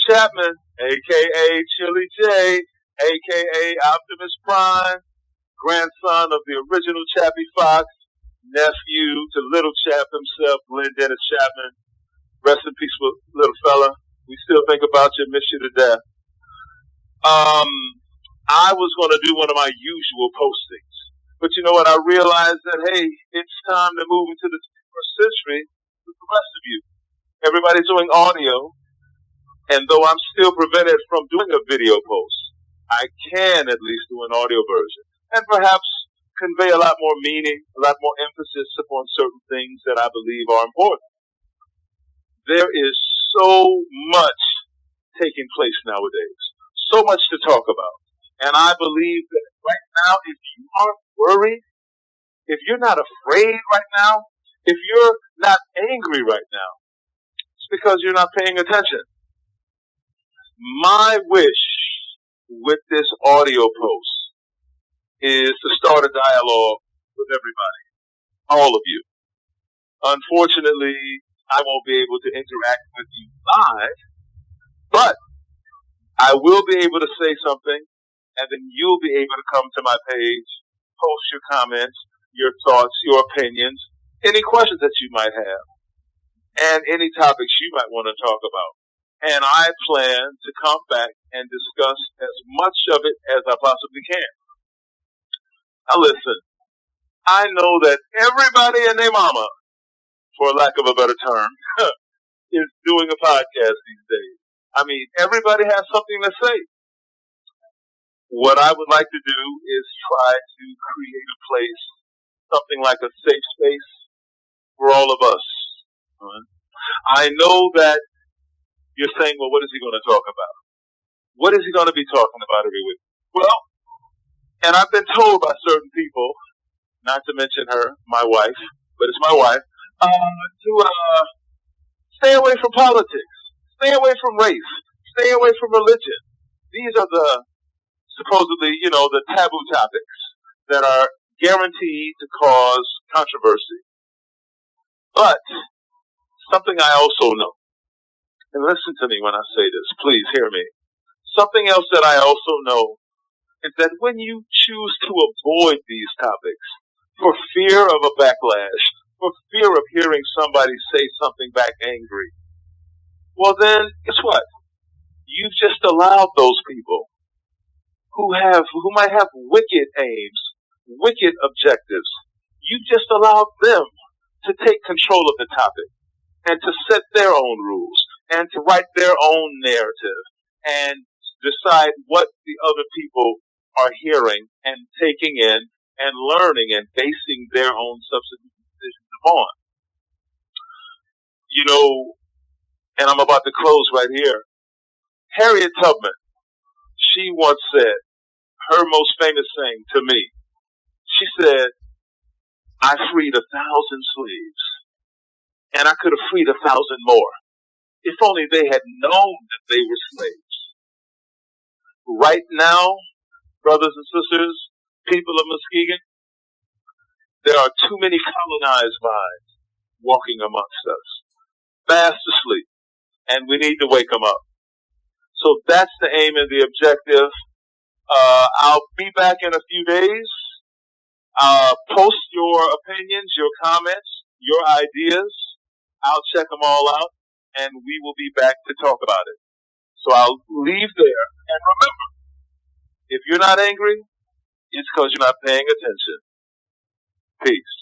Chapman, a.k.a. Chili J, a.k.a. Optimus Prime, grandson of the original Chappie Fox, nephew to Little Chap himself, Glenn Dennis Chapman. Rest in peace, little fella. We still think about you, miss you to death. I was going to do one of my usual postings, but you know what? I realized that, hey, it's time to move into the 21st century with the rest of you. Everybody's doing audio, and though I'm still prevented from doing a video post, I can at least do an audio version and perhaps convey a lot more meaning, a lot more emphasis upon certain things that I believe are important. There is so much taking place nowadays, so much to talk about. And I believe that right now, if you aren't worried, if you're not afraid right now, if you're not angry right now, it's because you're not paying attention. My wish with this audio post is to start a dialogue with everybody, all of you. Unfortunately, I won't be able to interact with you live, but I will be able to say something, and then you'll be able to come to my page, post your comments, your thoughts, your opinions, any questions that you might have, and any topics you might want to talk about. And I plan to come back and discuss as much of it as I possibly can. Now listen, I know that everybody and their mama, for lack of a better term, is doing a podcast these days. I mean, everybody has something to say. What I would like to do is try to create a place, something like a safe space for all of us. I know that you're saying, well, what is he going to talk about? What is he going to be talking about every week? Well, and I've been told by certain people, not to mention her, my wife, but it's my wife, to stay away from politics, stay away from race, stay away from religion. These are the supposedly, the taboo topics that are guaranteed to cause controversy. But something I also know, and listen to me when I say this, please hear me. Something else that I also know is that when you choose to avoid these topics for fear of a backlash, for fear of hearing somebody say something back angry, well then, guess what? You've just allowed those people who might have wicked aims, wicked objectives, you've just allowed them to take control of the topic and to set their own rules and to write their own narrative and decide what the other people are hearing and taking in and learning and basing their own subsequent decisions upon. And I'm about to close right here. Harriet Tubman, she once said her most famous saying to me. She said, I freed 1,000 slaves, and I could have freed 1,000 more if only they had known that they were slaves. Right now, brothers and sisters, people of Muskegon, there are too many colonized minds walking amongst us, fast asleep, and we need to wake them up. So that's the aim and the objective. I'll be back in a few days. Post your opinions, your comments, your ideas. I'll check them all out, and we will be back to talk about it. So I'll leave there. And remember, if you're not angry, it's because you're not paying attention. Peace.